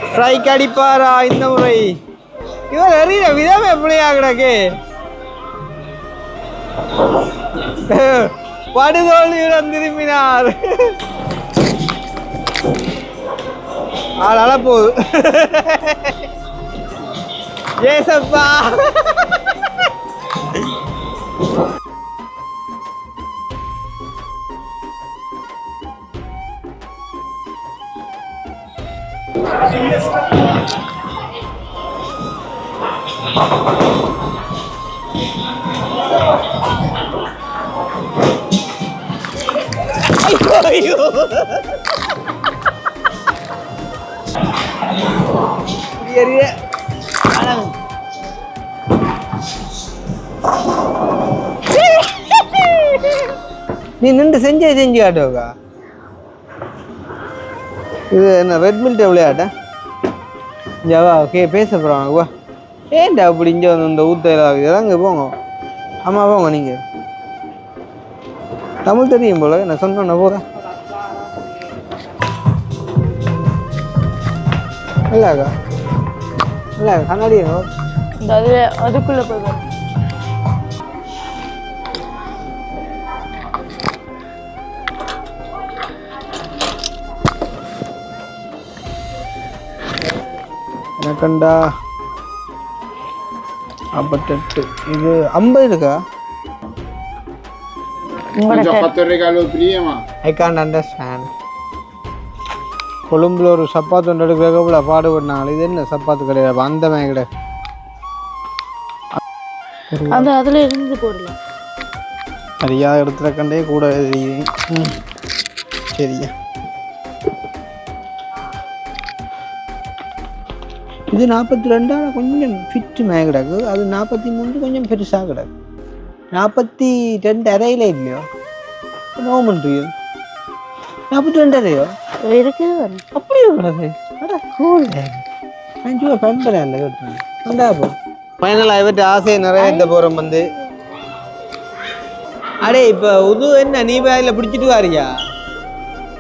Strike அடிப்பாரா இந்த முறை? இவர் எறிய விதம் எப்படியா கிடக்கு? படுதோல்வியுடன் திரும்பினார். ஆளால போகுது. ஏசப்பா ஐயோ நீ நின்று செஞ்சு காட்டுவக்கா. இது என்ன ரெட் மில்ட் விளையாட்ட ஜவா? ஓகே பேச போகிறாங்க. வா ஏன்டா அப்படி இங்கே வந்து இந்த ஊத்தையில் ஆகுது? அங்கே போங்க. ஆமாம் போங்க. நீங்கள் தமிழ் தெரியும் போல. நான் சொன்னேன் போகிறேன். இல்லைக்கா இல்லை கண்ணாடி அதுக்குள்ளே போய் எனக்கண்டா 58. இது 50 இருக்கா? I can't understand. கொழும்புல ஒரு சப்பாத்து ஒன்று எடுக்கிறதுக்குள்ள பாடுபடுனாங்க. இது என்ன சப்பாத்து கிடையாது, அந்த மாதிரி கிடையாது. அந்த அதில் இருந்து போடலாம். நிறையா இடத்துல கண்டே கூட சரியா. இது 42 கொஞ்சம் ஃபிட்டு மேலே கிடக்கு. அது 43 கொஞ்சம் பெருசாக கிடக்கு. 42 அறையில் இல்லையோ? நோமன் 42 அறையோ இருக்குது. அப்படி இருக்கிறது அஞ்சு ரூபா பண்பேன் அந்த கேட்டு. ஃபைனலாக இவற்றை ஆசையை நிறைவேற்ற போகிறோம் வந்து. அடே இப்போ உது என்ன நீ போய் அதில் பிடிச்சிட்டு வாரியா?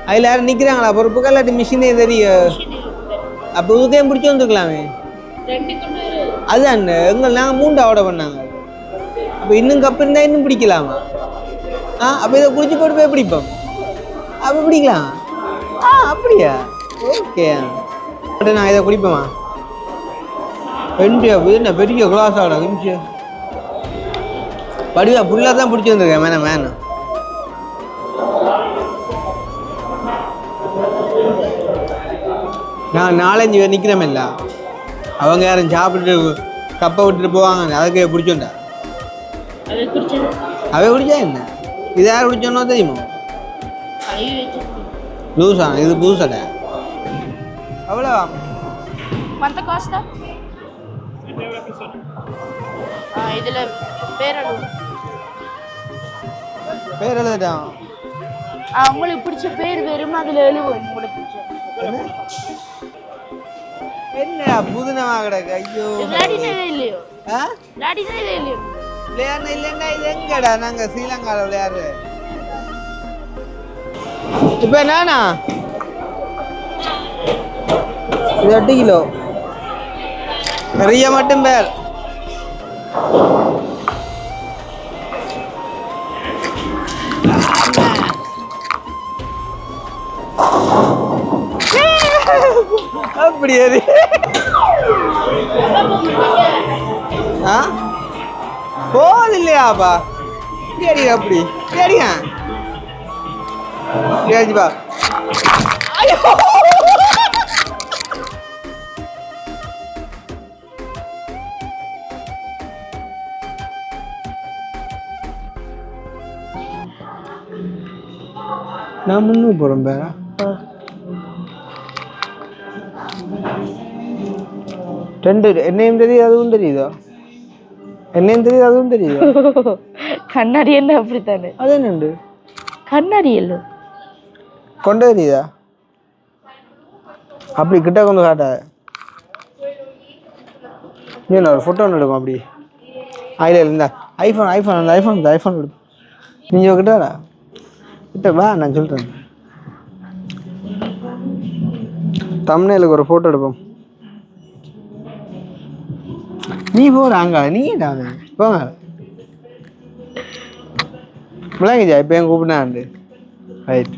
அதில் யாரும் நிற்கிறாங்களா பொறுப்புக்கு? இல்லாட்டி மிஷினே தெரியும். அப்போ உதயம் பிடிச்சி வந்துருக்கலாமே. அதுதான் எங்கள் நாங்கள் 3 ஆர்டர் பண்ணாங்க. அப்போ இன்னும் கப்பு இருந்தால் இன்னும் பிடிக்கலாமா? அப்போ இதை குடிச்சு போட்டு போய் பிடிப்போம். அப்போ பிடிக்கலாம். அப்படியா? ஓகே. நான் இதை குடிப்பேம்மா. என்ன பெரிய கிளாஸ் ஆட கிமிச்சு படிவா ஃபுல்லாக தான் பிடிச்சி வந்துருக்கேன். மேன நான் 4-5 பேர் நிற்கிறோமில்ல, அவங்க யாரும் சாப்பிட்டு கப்பை விட்டுட்டு போவாங்க. அதுக்கு பிடிச்சோண்டா அவை குடிச்சா என்ன? இது யார் குடிச்சோன்னோ தெரியுமா? லூஸா? இது புதுசடா. அவ்வளோ இதில் பேர் எழுதுட்டான். உங்களுக்கு பிடிச்ச பேர் வெறும் அதில் எழுதுவோம். உங்களுக்கு பிடிச்ச என்னடா புதுனமா கிடக்கு? ஐயோ இல்லையோ? இல்லையோ விளையாடுன இல்லைன்னா இது எங்கடா? நாங்கள் ஸ்ரீலங்காவில் விளையாடு. இப்போ என்னண்ணா இது 8 கிலோ நிறைய மட்டும் பேர். அப்படி போது இல்லையாப்பா? சரி அப்படி சரிங்க சரிப்பா. ஐயோ நான் முன்னு போகிறேன் பேரா. ரெண்டு என்னையும் தெரியுது அதுவும் தெரியுதோ? என்னையும் தெரியுது அதுவும் தெரியுதோ? கண்ணாடி என்ன அப்படித்தானே? அது என்னண்டு கண்ணாடி இல்லை கொண்டு தெரியுதா? அப்படி கிட்ட கொண்டு காட்டாத. இல்லை ஒரு ஃபோட்டோ ஒன்று எடுக்கும் அப்படி. அதில் இருந்தா ஐஃபோன் ஐஃபோன் அந்த ஐஃபோன் இந்த ஐஃபோன் எடுக்கும். நீங்கள் கிட்டடா கிட்ட வா, நான் சொல்கிறேன். தம்ப்நெயிலுக்கு ஒரு ஃபோட்டோ எடுப்போம். நீ போறாங்க நீ என்ன போங்க விளங்குச்சா இப்போ என் கூப்பிட்டாண்டு ரைட்.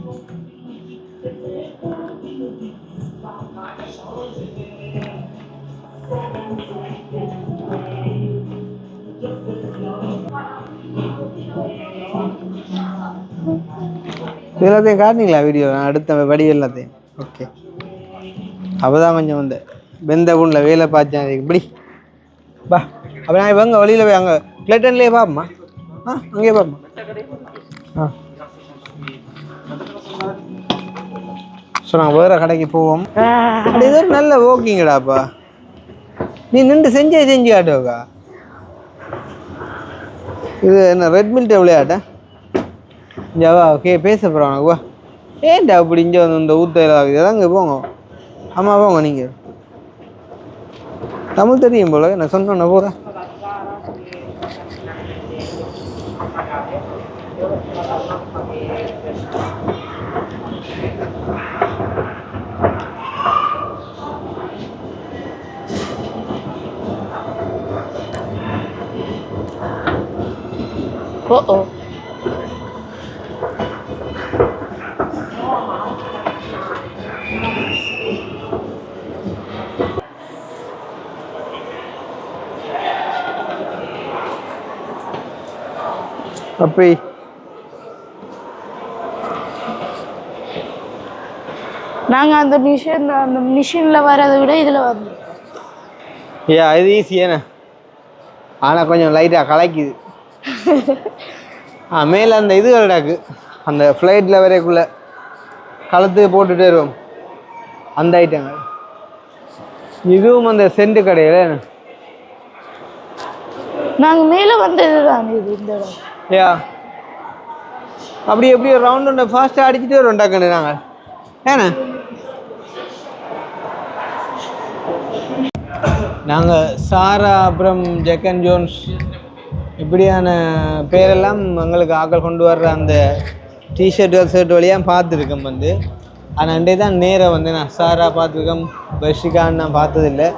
எல்லாத்தையும் காட்டினீங்களா வீடியோ அடுத்த வடி எல்லாத்தையும்? ஓகே அப்போதான் கொஞ்சம் வந்து வெந்த புண்ணில் வேலை பார்த்தேன் இப்படி பா. அப்போ நான் இப்போ அங்கே வழியில் போய் அங்கே கிளட்டன்லேயே பார்ப்போம்மா. அங்கேயே பார்ப்போம். ஸோ நாங்கள் வேறு கடைக்கு போவோம். அப்படி ஏதோ ஒரு நல்ல ஓகேங்கடாப்பா. நீ நின்று செஞ்சு காட்டுவக்கா. இது என்ன ரெட் மில்ட் விளையாட்டா? ஜாவா ஓகே பேச போகிறோம் உனக்கு வா. ஏன்டா அப்படி இங்கே வந்து இந்த ஊத்தையில் ஆகுது அங்கே போங்க. ஆமாம் போங்க நீங்கள் தமிழ் தெரியும் போல நான் சொன்னேன் போகிறேன். ஓ அப்போ நாங்கள் அந்த மிஷினில் வரதை விட இதில் வந்து இது ஈஸியாண்ணே. ஆனால் கொஞ்சம் லைட்டாக கலக்குது. மேலே அந்த இது கிடக்கு அந்த ஃப்ளைட்டில் வரைக்குள்ளே களத்துக்கு போட்டுகிட்டே வருவோம் அந்த ஐட்டங்கள். இதுவும் அந்த சென்ட் கடையில் நாங்கள் மேலே வந்தது தான் இது இந்த இடம். அப்படி எப்படி ஒரு ரவுண்ட் ஒன்று ஃபாஸ்ட்டாக அடிச்சுட்டு வரும் டக்குன்னு நாங்கள் ஏண்ணே. நாங்கள் சாரா அப்புறம் ஜெக் அண்ட் ஜோன்ஸ் இப்படியான பேரெல்லாம் எங்களுக்கு ஆக்கள் கொண்டு வர்ற அந்த டிஷர்ட் வழியாக பார்த்துருக்கேன் வந்து. ஆனால் அண்டே தான் நேராக வந்து நான் சாரா பார்த்துருக்கேன், பெர்ஷிகான்னு நான் பார்த்ததில்லை.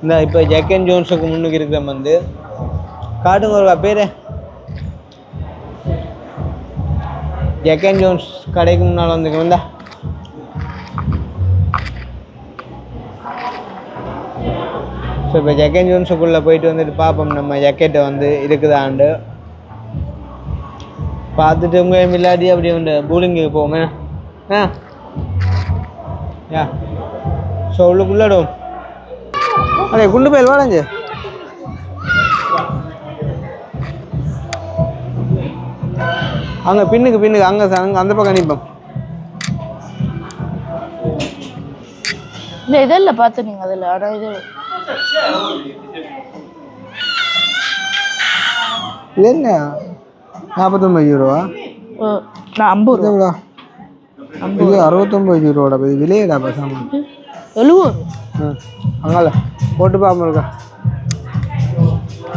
இந்த இப்போ ஜெக் அண்ட் ஜோன்ஸுக்கு முன்னுக்கு இருக்கிற வந்து காட்டுங்க ஒரு பேர். ஜெக் அண்ட் ஜோன்ஸ் கடைக்கு முன்னால் வந்துக்க வந்தா ஸோ இப்போ ஜெக் அண்ட் ஜோன்ஸுக்குள்ளே போயிட்டு வந்துட்டு பார்ப்போம் நம்ம ஜக்கெட்டை வந்து இருக்குதாண்டு பார்த்துட்டு உங்கள் இல்லாட்டி அப்படி வந்து பூலிங்குக்கு போவோமே. யா ஸோ உள்ளுக்குள்ளாடும் அடே குண்டு போயில் வாடஞ்சு அங்கே பின்னுக்கு அங்கே அந்த பக்கம் நிற்போம். இந்த இதெல்லாம் பார்த்து நீங்கள் அதில் ஆனால் இது என்ன 49 ரூபா? நான் 50 ரூபா. இது 69 ரூபாடா விலையடா பேசாம 70. அங்கால போட்டு பார்ப்போம் இருக்கா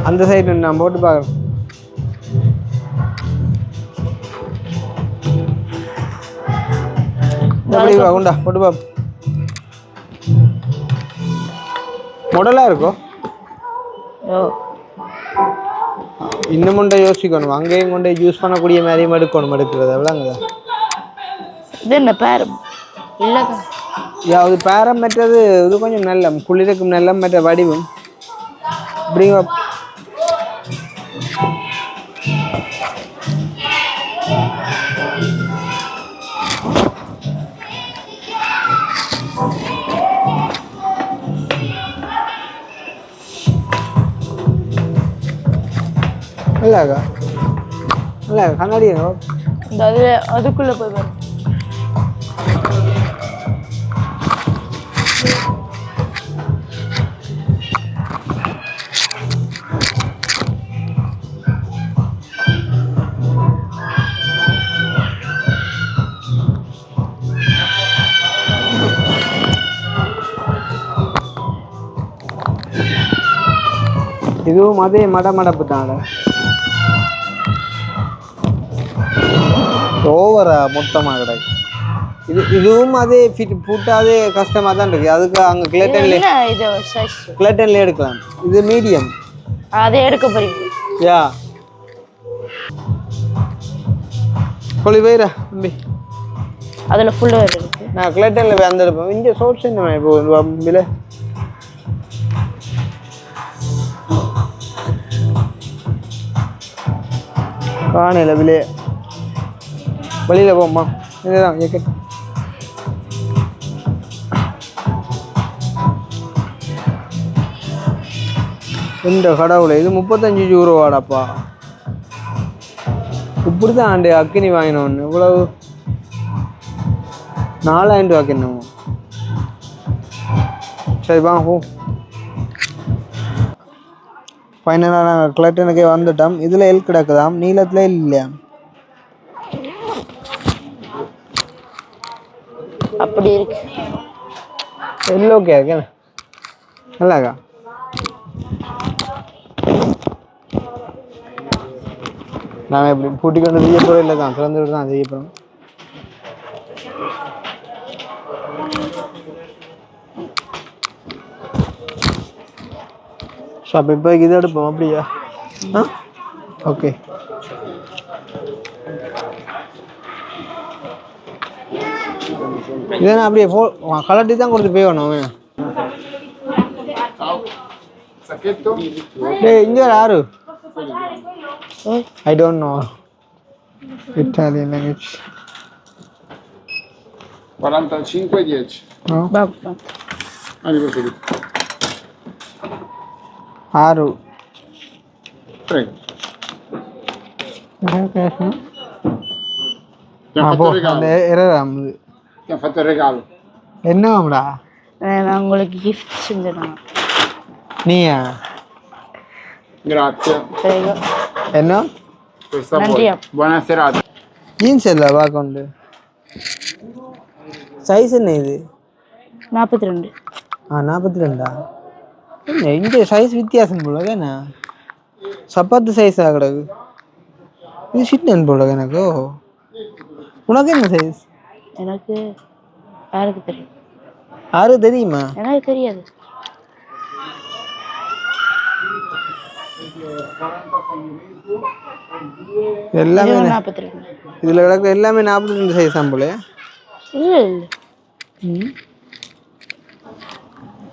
அந்த சைடு நான் போட்டு பார்க்குறேன். உண்டா போட்டு பார்ப்போம். மாடலாக இருக்கும். இன்னும் கொண்டே யோசிக்கணும், அங்கேயும் கொண்டே யூஸ் பண்ணக்கூடிய மாதிரியும் எடுக்கணும் எடுக்கிறது எவ்வளோங்க. இது என்ன பேரம் இல்லைக்கா? அது பேரம் மற்றது இது கொஞ்சம் நல்ல குளிருக்கும் நல்ல மற்ற வடிவம் இப்படிங்க. இல்லைக்கா இல்லை கண்ணாடி அதுக்குள்ளே போய் பாரு. இதுவும் அதே மடப்பு தான். ஓவரா மொத்தமாக கிடைக்கும். இதுவும் அதே ஃபிட் புட்டு அதே கஷ்டமாக தான் இருக்குது. அதுக்கு அங்கே கிளட்டன்ல இது சைஸ் கிளட்டன்ல எடுக்கலாம். இது மீடியம். அதை எடுக்க போறீங்க? யா கொலி வைரா தம்பி. அதில் ஃபுல் வேறு இருக்கு. நான் கிளட்டன்ல போய் அந்த எடுப்பேன். இங்கே ஷோர்ட்ஸ் என்ன இப்போ விலை காணையில் விலை வெளியில் போம்மா. இதுதான் ஜெக்கெட். இந்த கடவுளை இது 35 யூரோவாடாப்பா. இப்படி தான் ஆண்டு அக்கினி வாங்கினோன்னு இவ்வளவு 4000 ரூபாய்க்கு என்னமோ. சரி வாங்க போ. ஃபைனலாக நாங்கள் கிளட்டனுக்கே வந்துட்டோம். இதில் எல் கிடக்குதாம், நீளத்தில் இல்லையா. அப்படி இருக்கு. எல்லோ ஓகே இருக்கேன் நல்லாக்கா. நாங்கள் இப்படி பூட்டி கொண்டு செய்ய போகிறோம் இல்லை தான் திறந்துட்டு தான் செய்ய போகிறோம். ஸோ அப்போ இப்போ இது எடுப்போம் அப்படியா? ஆ ஓகே. இதெல்லாம் அப்படியே கலட்டி தான் கொடுத்து போயணும். டேய் இங்கே யாரு? I don't know Italian language. 45,10. No? Babba. Arrivederci. 6. Prego. Okay. Ti ha fatto il regalo. Ti ha fatto il regalo. என்னடா நான் உங்களுக்கு கிஃப்ட் செஞ்சேன். நீயா? Grazie. Prego. என்ன? Questa a voi. Buona serata. Jeans இல்லை பார்க்கொண்டு. சைஸ் என்ன இது? 42. 42. என்ன இந்த சைஸ் வித்தியாசம் போல என்ன? சப்பாத்து சைஸாக கிடக்கு. இது ஷிட்டன் போல எனக்கு. உனக்கு என்ன சைஸ்? எனக்கு யாருக்கு தெரியும்? யாருக்கு தெரியுமா? எனக்கு தெரியாது. எல்லாமே 42. இதில் கிடக்கு எல்லாமே 42 சைஸ் தான் போல. இல்லை இல்லை.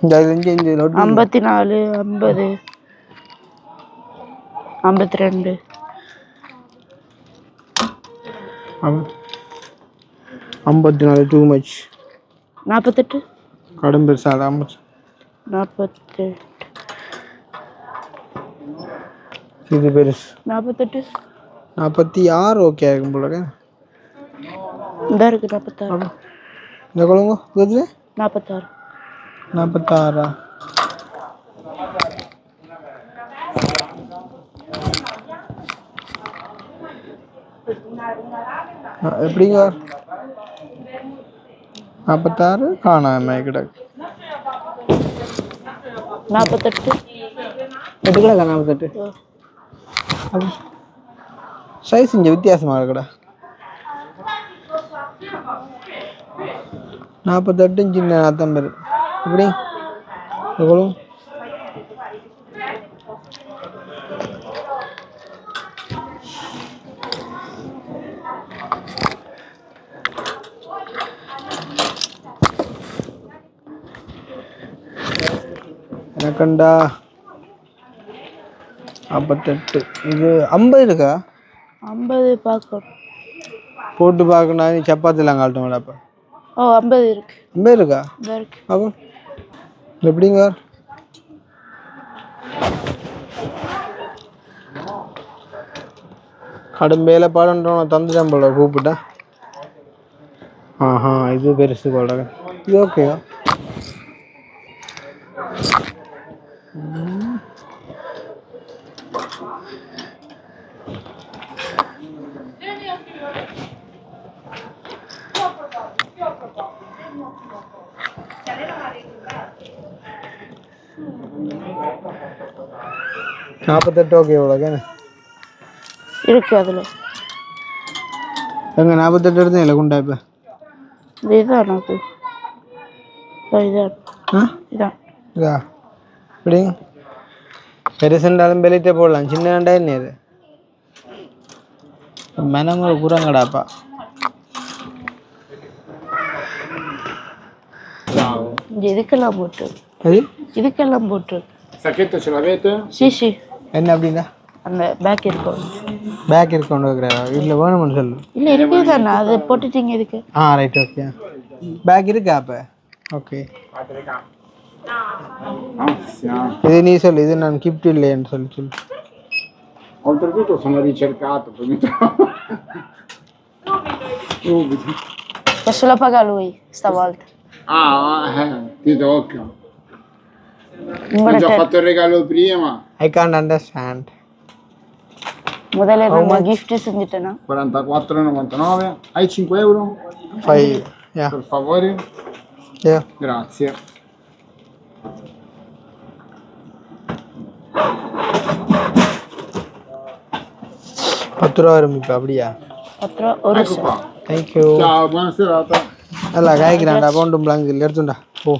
இந்த 54, 50, 52. 54 டூ மச். 48. கடும் பெருசாக 48. இது பெருசு. 48. 46 ஓகே இருக்கும் போல. இந்த இருக்கு 46. இந்த கொழுங்க இதுல 46. 46. எப்படிங்க 46 காணாம கிடக்கு. 48. கிடக்கா 48. சைஸ் இங்கே வித்தியாசமாக இருக்குடா. 48 சின்ன 49. எப்படி எவ்வளோ? எனக்கண்டா 58. இது 50 இருக்கா? 50 பார்க்கணும். போட்டு பார்க்கணும். நீ சப்பாத்திலாம் காட்டணும் அப்போ. ஓ 50 இருக்கு. 50 இருக்கா? இந்த இருக்கு. அப்போ எப்படிங்க? கடும் வேலை பாடுன்றோம் தந்துட்டேன் போல கூப்பிட்டா. ஆஹா இது பெருசு போல. இது ஓகேவா? நாற்பத்தெட்டு ஓகே இவ்வளோக்கேண்ணே இருக்கு அதில். எங்க 48 எடுத்தேன் இல்லை குண்டா இப்போ இதுதான் அது இதுதான் ஆ இதான் இதா இப்படி பெருசுண்டாலும் பெலிட்டே போடலாம் சின்ன வேண்டா என்ன இது மெனங்க கூறங்கடாப்பா இதுக்கெல்லாம் போட்டு அது இதுக்கெல்லாம் போட்டு Sacchetto ce l'avete? சிசி என்ன அப்படின்னா அந்த பேக் இருக்கும் பேக் இருக்கு கொண்டு வைக்கிறா வீட்டில் வேணும்னு சொல்லு இல்லை இருக்குது தானே அது போட்டுட்டீங்க இதுக்கு ஆ ரைட் ஓகே பேக் இருக்கா அப்போ ஓகே இது நீ சொல்லு இது நான் கிஃப்ட் இல்லைன்னு சொல்லு Oltretutto sono ricercato per mi subito. Posso la paga lui stavolta Ti tocca. உங்களோட Ho già fatto il regalo prima. I can't understand முதல்ல நான் gift செஞ்சிட்டேனா 44,99. Hai 5 euro? 5 யா Per favore. யா Grazie. ₹10 வரும் இப்போ அப்படியா அப்புறம் ஒரு Ecco qua. Thank you Ciao, buona serata. அல்ல காய்க்கிறான்டா அக்கௌண்ட்டும் blank இல்லை எடுத்துண்டா ஓ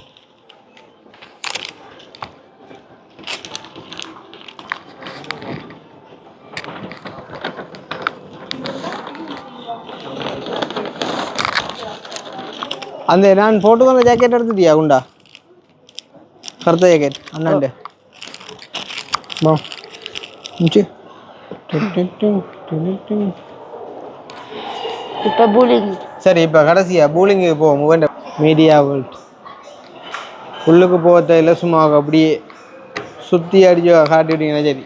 அந்த நான் போட்டு வந்த ஜாக்கெட் எடுத்துட்டியா குண்டா கருத்த ஜாக்கெட் அண்ணாண்டு பா மிச்சு இப்போ பூலிங் சரி இப்போ கடைசியா பூலிங்கு போவோம் வேண்ட மீடியா வேர்ல்ட் உள்ளுக்கு போகல சும்மா அப்படியே சுற்றி அடிச்சு காட்டிவிட்டீங்கன்னா சரி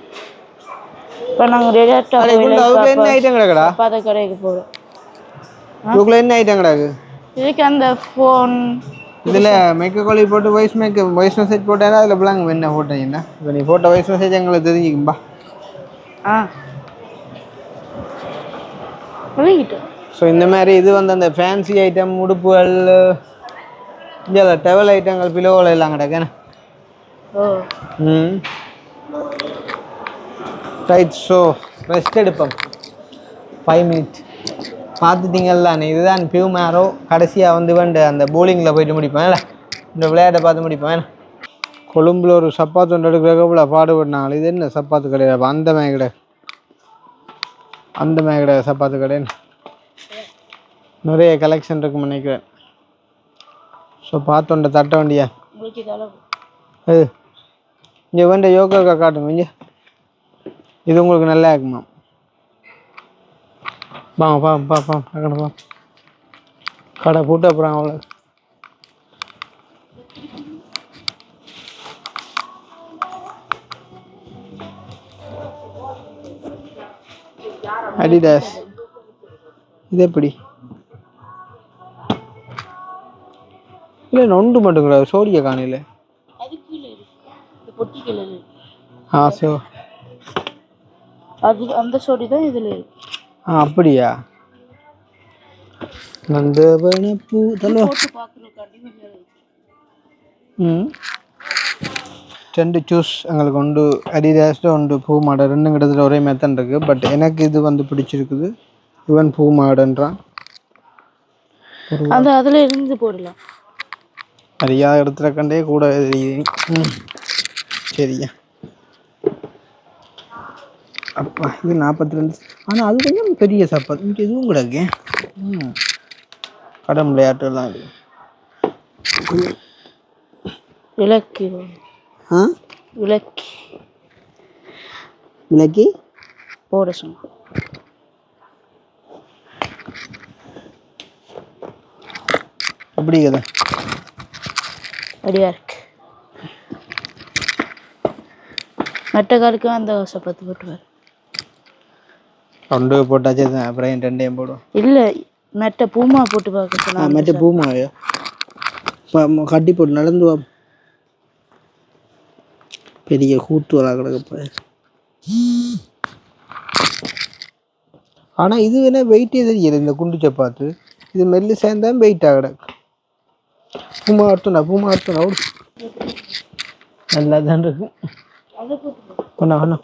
இப்போ நாங்கள் டேரெக்டாக அதுக்குள்ள என்ன ஐட்டம் கிடக்குடா பாத கடைக்கு போகிறோம் இதுக்குள்ள என்ன ஐட்டம் கிடக்கு இதுக்கு அந்த ஃபோன் இதில் மெக்க கோழி போட்டு வாய்ஸ் மெசேஜ் போட்டாரா அதில் பிள்ளைங்க என்ன போட்டீங்கன்னா இப்போ நீ போட்ட வாய்ஸ் மெசேஜ் எங்களுக்கு தெரிஞ்சுக்கும்பா ஆ வெளியிட்டு ஸோ இந்த மாதிரி இது வந்து அந்த ஃபேன்சி ஐட்டம் உடுப்புகள் இல்லை டெவல் ஐட்டங்கள் பிலோவில் எல்லாம் கிடக்கேண்ணே ஓ ம் ரைட் ஸோ ரெஸ்ட் எடுப்போம் 5 மினிட் பார்த்துட்டிங்கல்லாண்ணே இதுதான் பியூ மேரோ கடைசியாக வந்து அந்த போலிங்கில் போயிட்டு முடிப்பேன் இல்லை இந்த விளையாட்டை பார்த்து முடிப்பேன் ஏன்னா கொழும்பில் ஒரு சப்பாத்து ஒன்று எடுக்கிறப்ப பாடுபடினாங்க இது என்ன சப்பாத்து கிடையாது அந்த மேகடை சப்பாத்து கடைன்னு நிறைய கலெக்ஷன் இருக்குன்னு நினைக்கிறேன் ஸோ பார்த்தோண்ட தட்ட வண்டியா அது இங்கே வேண்ட யோகா காட்டுங்க இங்கே இது உங்களுக்கு நல்லா இருக்குமா பா கடை போட்டு அப்புறம் அவ்வளோ அடிடாஸ் இது எப்படி இல்லை நொண்டு மட்டுங்கிற சோடிய காணையில் ஸோ அது அந்த சோடி தான் இதில் அப்படியா நந்தவன பூ தல்வா ரெண்டு சூஸ் எங்களுக்கு உண்டு அடிடாஸில் உண்டு பூ மாடை ரெண்டும் கிட்டத்தட்ட ஒரே மெத்தன் இருக்குது பட் எனக்கு இது வந்து பிடிச்சிருக்குது இவன் பூ மாடன்றான் அந்த அதில் இருந்து போடலாம் நிறையா இடத்துல கண்டே கூட சரியா அப்பா இது 42 ஆனால் அது கொஞ்சம் பெரிய சப்பாத்து இங்கே எதுவும் கிடக்கு கடன் விளையாட்டுலாம் இது விளக்கி விளக்கி போட சொன்னா எப்படி கதை அப்படியா இருக்கு மெட்டக்காருக்கு அந்த சப்பாத்து போட்டுவார் ரெண்டு போட்டாச்சு அப்புறம் ரெண்டையும் போடும் இல்லை மெட்டை பூமா போட்டு பார்க்க சொன்னா மெட்டை பூமாவையா கட்டி போட்டு நடந்து வா பெரிய கூத்து வரா கிடக்கப்ப ஆனால் இது வேணா வெயிட்டே தெரியல இந்த குண்டு சப்பாத்து இது மெல்லு சேர்ந்தா வெயிட் கிடக்கு பூமா அர்த்தம்டா ஓடு நல்லா தான் இருக்கு பண்ணா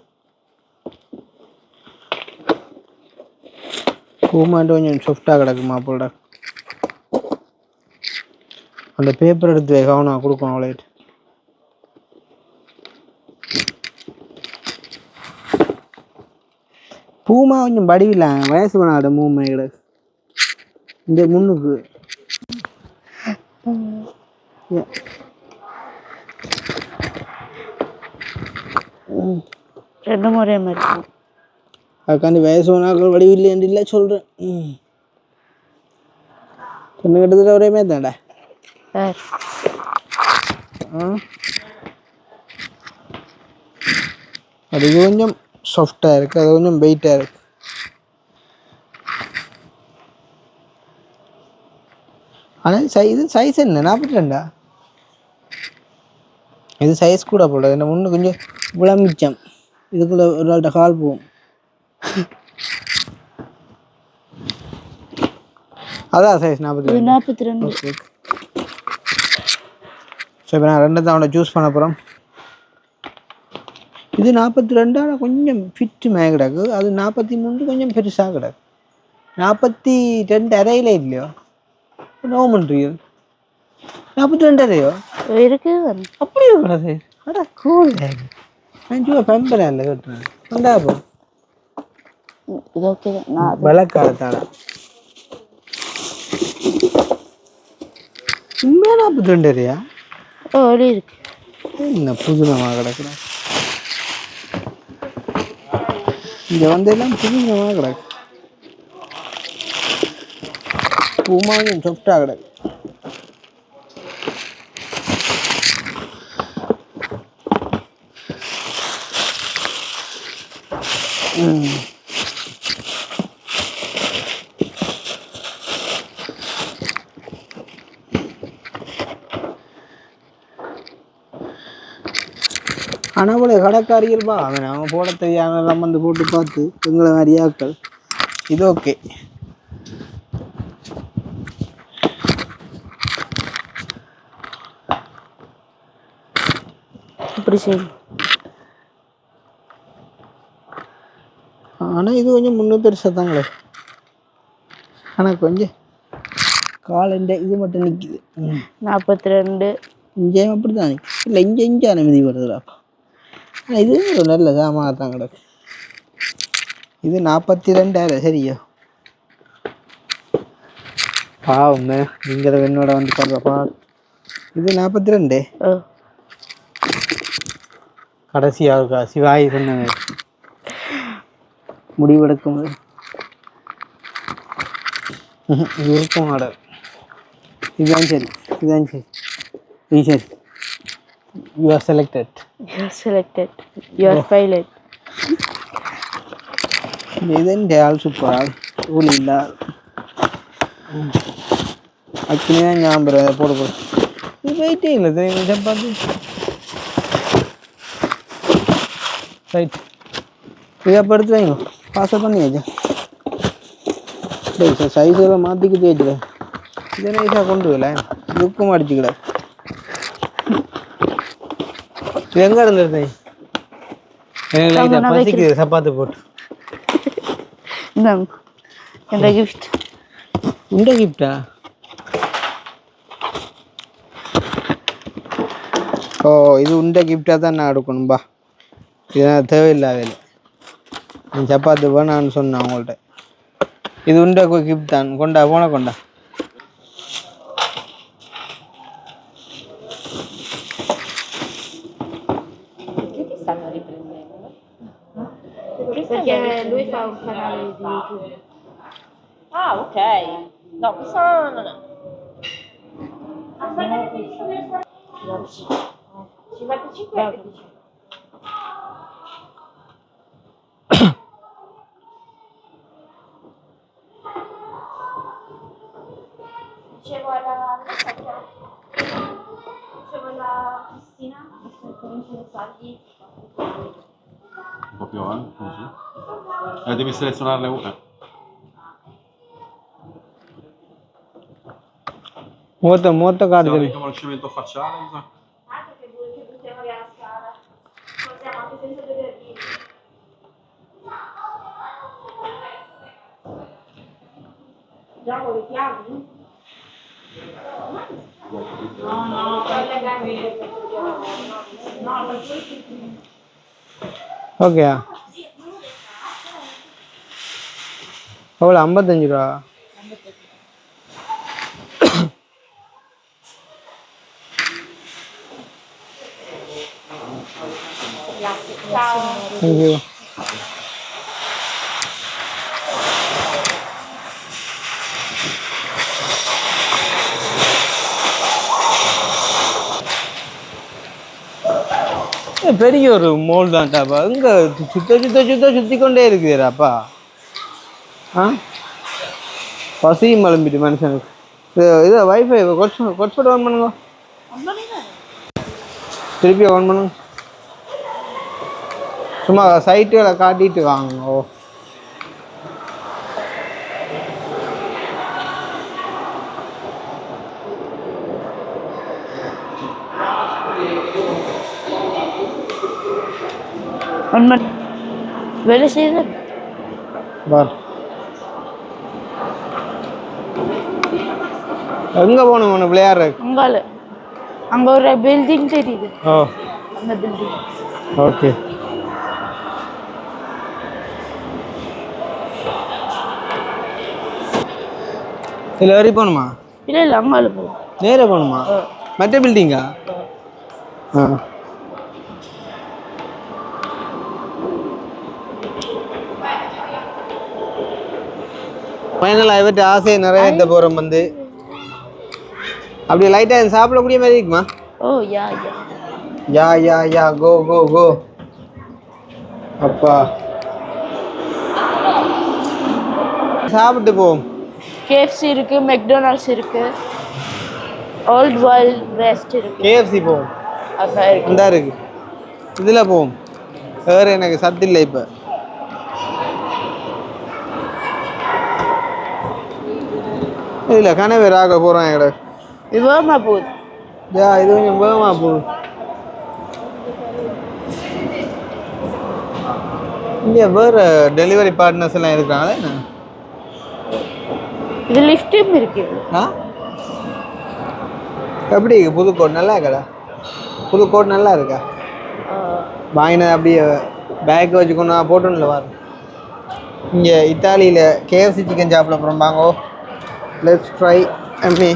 பூமாண்டு கொஞ்சம் சாஃப்டாக கிடக்கு மாப்பிள்ளா அந்த பேப்பர் எடுத்து வை கவனம் கொடுக்கணும் அவளைட்டு பூமா கொஞ்சம் படிவில்ல வயசு பண்ணாட மூமை கிடக்கு இந்த முன்னுக்கு ரெண்டு முறை மாதிரி அதுக்காண்டி வயசு பண்ணாக்கள் வடிவில்லைன்னு இல்லை சொல்கிறேன் பொண்ணு கிட்டத்தட்ட ஒரே மாதிரி தான்டா அது கொஞ்சம் சாஃப்டாக இருக்குது அது கொஞ்சம் வெயிட்டாக இருக்குது ஆனால் இது சைஸ் என்ன 42 இது சைஸ் கூட போடுறது என்ன ஒன்று கொஞ்சம் விளம்பிச்சம் இதுக்குள்ள ஒரு ஆள்கிட்ட கால் போகும் அதான் சைஸ் 42 ஓகே ஸோ இப்போ நான் 2 தான் அவனை சூஸ் பண்ண போகிறோம் இது 42 ஆனால் கொஞ்சம் ஃபிட்டு மேலே கிடக்கு அது 43 கொஞ்சம் பெருசாக கிடக்கு 42 அறையில் இல்லையோ நோ பண்ணுறீங்க 42 அறையோ இருக்கு அப்படியே கூடாது அடா கூல் அஞ்சு பெம்பரா இல்லை கட்டுறேன் கொண்டா போ இது ஓகே நான் வெள்ளக்காலத்தால உண்மையா 42 அறையா ஓடி இருக்கு என்ன புதுனமாக கிடக்குறேன் இங்கே வந்து எல்லாம் புதுனமாக கிடக்கு பூமாவும் சொஃப்டாக கிடக்கு ஆனால் போல கடைக்காரியல்பா அவன் அவன் போட தெரியாமல் வந்து போட்டு பார்த்து எங்களை மாதிரியாக்கள் இது ஓகே இப்படி சரி ஆனால் இது கொஞ்சம் முன்னூறு பெருசாக தாங்களே ஆனால் கொஞ்சம் காலண்ட இது மட்டும் நிற்கிது 42 இங்கே அப்படி தான் நிற்கும் இல்லை இங்கே அனுமதி வருதுடா ஆனால் இது ஒரு நல்ல சாமாக தான் கிடக்கு இது 42 சரியா பாவம் நீங்கள் என்னோட வந்து பாடுறப்பா இது 42 கடைசியாக இருக்கா சிவாயி சொன்னது முடிவெடுக்கும் இது இருக்கும் ஆர்டர் இதுதான் சரி இதுதான் சரி இது சரி you are selected you are pilot ഇതെൻ്റെ ആൾ സൂപ്പർ കൂലില്ല അച്ഛനെ ഞാൻ പറയാം പോട് പോട് ഇത് വെയിറ്റ് ചെയ്യില്ല ചപ്പാത്തി ரைட் இது அப்போ எடுத்து வைங்க பாசல் பண்ணி வச்சேன் டேய் சார் சைஸ் எல்லாம் மாற்றிக்கு தேய்ச்சிட இதை நைஸாக கொண்டு வரல இதுக்கும் அடிச்சுக்கிட இது எங்கே இருந்தது எனக்கு லைட்டாக பசிக்குது சப்பாத்து போட்டு இந்த கிஃப்ட் இந்த கிஃப்டா ஓ இது உண்ட கிஃப்டாக தான் நான் எடுக்கணும்பா இதனால் தேவையில்லாத நீ சப்பாத்தி வேணான்னு சொன்னேன் அவங்கள்ட்ட இது உண்ட கிஃப்ட் தான் கொண்டா போன கொண்டா perché lui fa un canale di YouTube. Ah, ok. No, questo non è. 55 e 15. Dicevo alla Cristina, se cominci a fargli. Un po' più avanti, così. Devi selezionarle una. மூத்த காடு Come riconoscimento facciale, usa. Anche che buttiamo via la scala. Possiamo anche senza dover dire. Già con le chiavi? ஓகேயா எவ்வளோ 55 ரூபா thank you பெரிய ஒரு mole தான்டாப்பா இங்க சுத்தி கொண்டே இருக்குதுடாப்பா ஆ பசியும் மலம்பிட்டு மனுஷனுக்கு இது வைஃபை ஹாட்ஸ்பாட் ஆன் பண்ணுங்க திருப்பி ஆன் பண்ணுங்க சும்மா சைட்டுகளை காட்டிட்டு வாங்க ஓ வேலை செய்யுது பார் எங்க போகணும் ஒன்று விளையாடுற அங்க ஒரு பில்டிங் தெரியுது ஓ அந்த பில்டிங் ஓகே இதில் வரை போகணுமா இல்லை அங்கால போகும் நேராக போகணுமா மற்ற பில்டிங்கா ஆ ஃபைனலாக இவற்றை ஆசையை நிறைவேற்ற போகிறோம் வந்து அப்படியே லைட்டாக சாப்பிடக்கூடிய மாதிரி இருக்குமா ஓ யா கோ கோ கோ அப்பா சாப்பிட்டு போவோம் கேஎஃப்சி இருக்கு மெக்டொனால்ட்ஸ் இருக்கு ஓல்ட் வைல்ட் வெஸ்ட் இருக்கு கேஎஃப்சி போவோம் அதான் இருக்கு இந்த இருக்கு இதில் போவோம் வேறு எனக்கு சத்து இல்லை இப்போ இதில் கனவே ராக போகிறோம் எங்கட விவரமா போகுது இது கொஞ்சம் வேகமாக போகுது இங்கே வேறு டெலிவரி பார்ட்னர்ஸ் எல்லாம் இருக்கிறாங்களே என்ன இது லிஃப்ட்டும் இருக்கு ஆ எப்படி புதுக்கோட் நல்லா இருக்கா புதுக்கோட் நல்லா இருக்கா வாங்கினது அப்படியே பேக் வச்சுக்கொண்டு போட்டோம்ல வாரு இங்கே இத்தாலியில் கேஎஃப்சி சிக்கன் சாப்பிட போகிறோம் வாங்கோ லெட்ஸ் ட்ரை அம்மி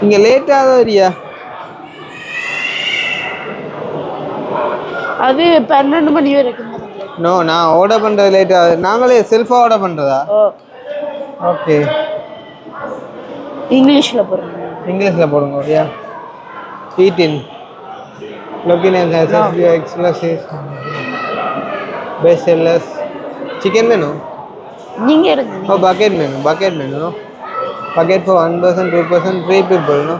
இங்கே லேட்டாக வரியா அது 12 மணி வரைக்கும் நோ நான் ஆர்டர் பண்ணுறது லேட்டாக நாங்களே செல்ஃபாக ஆர்டர் பண்ணுறதா ஓகே இங்கிலீஷில் போடுறோம் இங்கிலீஷில் போடுங்க okay eating best sellers chicken menu நீங்கள் எடுங்க Oh, bucket menu, no? Bucket for 1 person, 2 person, 3 people, no?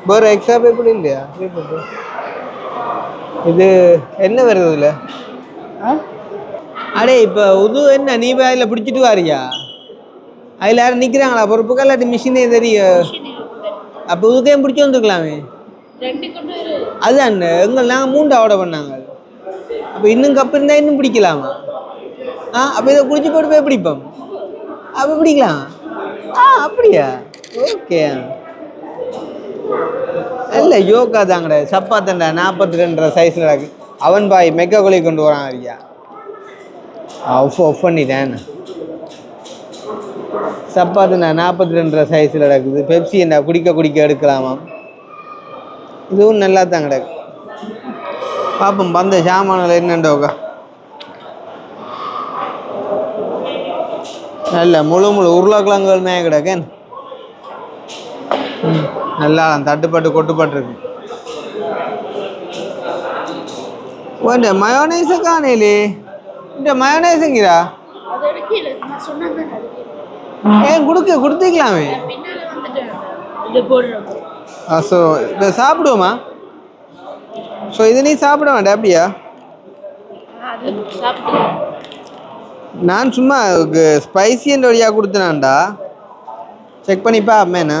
But extra people இல்லையா 3 people. இது என்ன வருது இதில் அடே இப்போ உது என்ன நீ போய் அதில் பிடிச்சிட்டு வாரியா அதில் யாரும் நிற்கிறாங்களா பொறுப்புக்கு இல்லாட்டி மிஷினே தெரியும் அப்போ உதுக்கையும் பிடிச்சி வந்துருக்கலாமே அதுதான் எங்கள் நாங்கள் 3 ஆர்டர் பண்ணாங்க அப்போ இன்னும் கப்பு இருந்தால் இன்னும் பிடிக்கலாமா அப்போ இதை குடிச்சு போட்டு போய் பிடிப்போம் அப்போ பிடிக்கலாம் அப்படியா ஓகே இல்லை யோகா தாங்கடா சப்பாத்தண்டா 42 சைஸில் இருக்கு அவன் பாய் மெக்க கொலை கொண்டு வரான் ஐயா ஆஃப் பண்ணிட்டேன் சப்பாத்துண்டா 42 சைஸில் கிடக்குது பெப்சி என்ன குடிக்க எடுக்கலாமா இதுவும் நல்லா தான் கிடக்கு பார்ப்போம் வந்த சாமானில் என்னண்டோக்கா நல்ல முழு உருளைக்கிழங்குகள் மேய கிடக்கேன் நல்லா தட்டுப்பட்டு கொட்டுப்பட்டுருக்கு ஓ மயோனைஸை காணலே இந்த மயோனைஸுங்கிறா ஏன் கொடுத்துக்கலாமே ஸோ இதை சாப்பிடுவோமா ஸோ இது நீ சாப்பிட வேண்டாம் அப்படியா நான் சும்மா ஸ்பைசியன் வழியாக கொடுத்தேனாண்டா செக் பண்ணிப்பா அம்மேண்ணா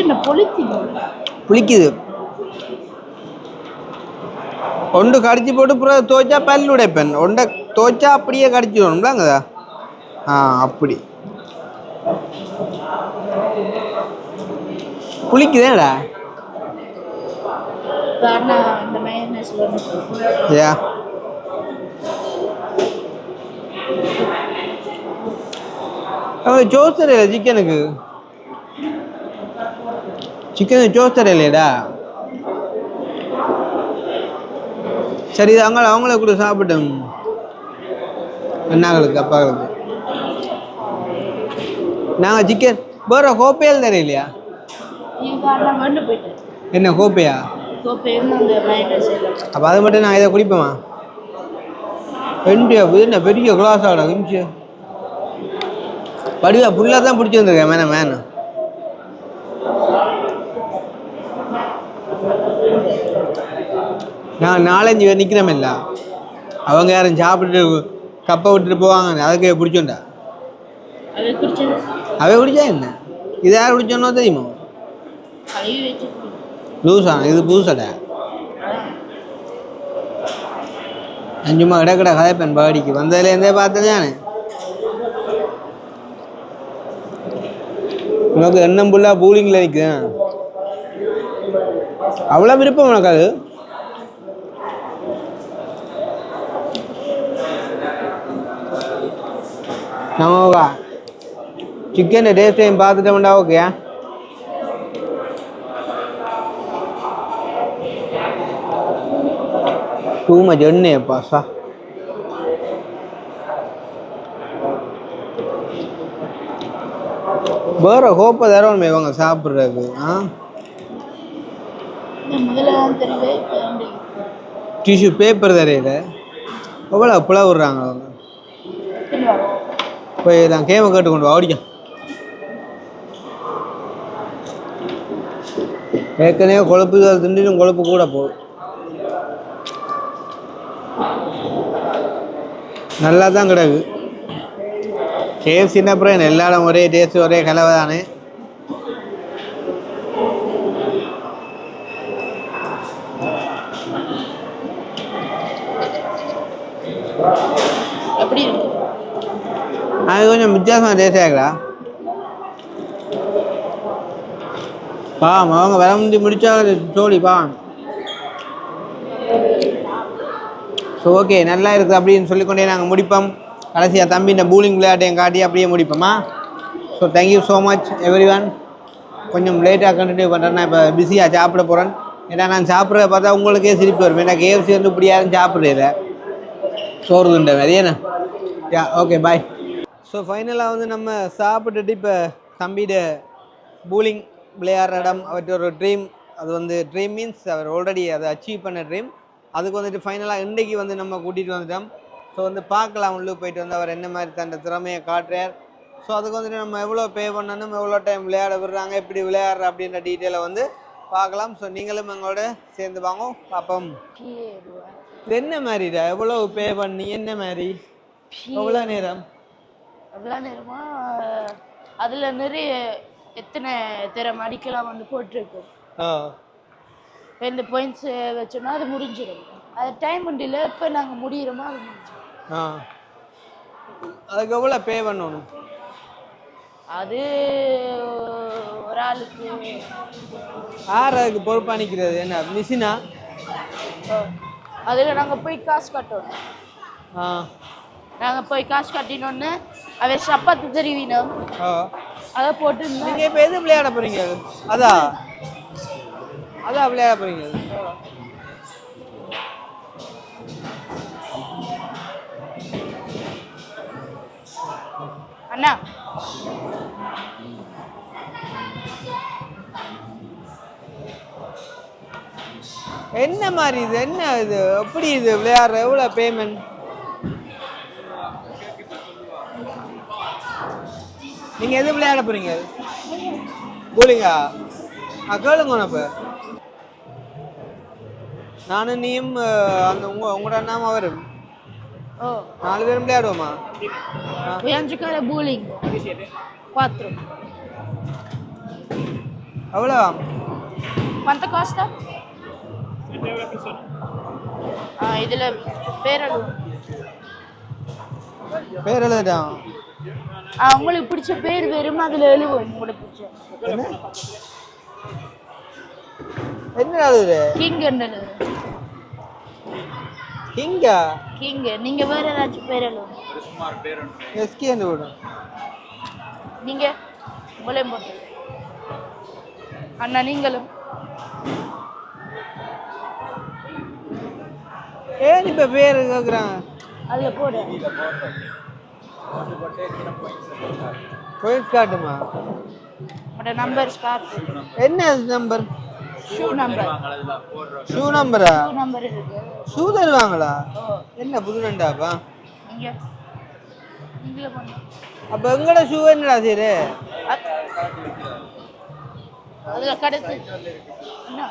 என்ன புளிக்குது ஒன்று கடிச்சு போட்டு அப்புறம் துவைச்சா பல் உடைப்பேன். ஒன்றை துவைச்சா அப்படியே கடிச்சிடணும்லாங்கதா. அப்படி புளிக்குதேடா. யா ஜோஸ் தரையில சிக்கனுக்கு ஜோஸ் தரையிலேடா. சரி இது அவங்கள கூட சாப்பிட்டோம். அண்ணாங்களுக்கு அப்பாங்களுக்கு நாங்கள் சிக்கன் வேற கோப்பையில் தரையிலையா? என்ன கோப்பையா? அப்போ அது மட்டும் நான் இதை குடிப்பேமா? என்ன பெரிய கிளாஸ் ஆடா கிமிச்சு படிவா ஃபுல்லாக தான் பிடிச்சி வந்துருக்கேன். மேன நான் 4-5 பேர் நிற்கிறோமில்ல, அவங்க யாரும் சாப்பிட்டுட்டு கப்பை விட்டுட்டு போவாங்க. அதுக்கு பிடிச்சோண்டா அவை குடிச்சா என்ன? இது யார் குடிச்சோன்னோ தெரியுமா? லூஸா இது புதுசடா. அஞ்சுமா கிடக்கடா கதைப்பேன் பாடிக்கு வந்ததுலேருந்தே பார்த்ததானே. உனக்கு எண்ணம் ஃபுல்லாக பூலிங்கில் நிற்குது. அவ்வளோ விருப்பம் உனக்கு அது? நமக்கா சிக்கன் டேஸ்டையும் பார்த்துட்டோம்டா. ஓகே டூ மச் எண்ணெயப்பா சா. வேற ஹோப்பை தரணுமே இவங்க சாப்பிட்றதுக்கு. டிஷ்யூ பேப்பர் தரையில எவ்வளோ புல விடுறாங்க அவங்க. போய் நான் கேமை கேட்டு கொண்டு வா ஓடிக்க. ஏற்கனவே கொழுப்பு திண்டிலும் கொழுப்பு கூட போகுது. நல்லா தான் கிடக்கு. கேஎஃப்சின்னா அப்புறம் எல்லா இடம் ஒரே டேஸ்ட் ஒரே கலவை தானே. அது கொஞ்சம் வித்தியாசமாக டேஸ்ட் ஆகலா. அவங்க வர முடிச்சா சோழி ஸோ ஓகே நல்லா இருக்குது அப்படின்னு சொல்லிக்கொண்டே நாங்கள் முடிப்போம். கடைசியாக தம்பி இந்த பூலிங் விளையாட்டையும் காட்டி அப்படியே முடிப்போமா. So thank you so much everyone. கொஞ்சம் லேட்டாக கண்டினியூ பண்ணுறேன். நான் இப்போ பிஸியாக சாப்பிட போகிறேன். ஏன்னா நான் சாப்பிட்றத பார்த்தா உங்களுக்கே சிரிப்பு வரும். ஏன்னா கேஎஃப்சி வந்து இப்படி யாரும் சாப்பிட்றதில்ல சோறுதுன்ற மாதிரி என்ன. Yeah okay bye. ஸோ ஃபைனலாக வந்து நம்ம சாப்பிட்டுட்டு இப்போ தம்பியோட பூலிங் விளையாடுற இடம் அவற்றை ஒரு ட்ரீம். அது வந்து ட்ரீம் மீன்ஸ் அவர் ஆல்ரெடி அதை அச்சீவ் பண்ண ட்ரீம். அதுக்கு வந்துட்டு ஃபைனலாக இன்றைக்கி வந்து நம்ம கூட்டிகிட்டு வந்துட்டோம். ஸோ வந்து பார்க்கலாம் உள்ளே போயிட்டு வந்து அவர் என்ன மாதிரி தன் திறமையை காட்டுறார். ஸோ அதுக்கு வந்துட்டு நம்ம எவ்வளோ பே பண்ணணும், எவ்வளோ டைம் விளையாட விடுறாங்க, எப்படி விளையாடுற அப்படின்ற டீட்டெயிலை வந்து பார்க்கலாம். ஸோ நீங்களும் எங்களோட சேர்ந்து வாங்க பார்ப்போம். இது என்ன மாதிரிடா எவ்வளோ பே பண்ணி என்ன மாதிரி எவ்வளோ நேரம்? எவ்வளோ நேரமா அதில் நிறைய எத்தனை திறம் அடிக்கலாம் வந்து போட்டிருக்கோம். இந்த பாயிண்ட்ஸ் வச்சோம்னா அது முடிஞ்சிடும். அது டைம் உண்டில் எப்போ நாங்கள் முடிகிறோமோ அது முடிஞ்சிடும். அதுக்கு எவ்வளோ பே பண்ணணும்? அது ஒரு ஆளுக்கு யார் அதுக்கு பொறுப்பாக நிற்கிறது? என்ன மிஷினா? அதில் நாங்கள் போய் காசு கட்டணும். நாங்கள் போய் காசு கட்டினோன்னு அவை சப்பாத்து தெரிவினோம். அதை போட்டு நீங்கள் இப்போ எது விளையாட போகிறீங்க? அதான் விளையாட போகிறீங்க. அண்ணா என்ன மாதிரி இது? என்ன இது? எப்படி இது விளையாடுற? எவ்வளோ பேமெண்ட்? நீங்கள் எது விளையாட போகிறீங்க? பூலிங்கா? கேளுங்க. இப்போ நானும் நீயும் அந்த உங்களோட அண்ணாமா வரும் 4 பேரும் விளையாடுவோமா? giocare a bowling 4. எவ்வளோ? Quanto costa? 7 euro a persona. இதுல பேர் எழுதும். பேர் எழுதிட்டான். உங்களுக்கு பிடிச்ச பேர் வெறும் அதுல எழுதுவோம். உங்களுக்கு பிடிச்ச என்ன எழுதுற? கிங் என்ன எழுதுற? கிங்கா? கிங். நீங்க வேற ஏதாச்சும் பேர் எழுதுங்க. எஸ்கே என்ன போடும்? நீங்க உங்களையும் போட்டு அண்ணா நீங்களும். ஏன் இப்ப பேர் கேக்குறாங்க? அதுல போடு. போயிட்டு காட்டுமா? உங்களோட நம்பர் ஸ்டார்ட். என்ன நம்பர்? Shoe number. ஷூ நம்பரா? ஷூ நம்பர் இருக்கு. ஷூ தருவாங்களா? என்ன புது நண்டாப்பா? நீங்களே பண்ணு. அப்ப எங்கட ஷூ என்னடா சரி? அதுல கடத்து. என்ன?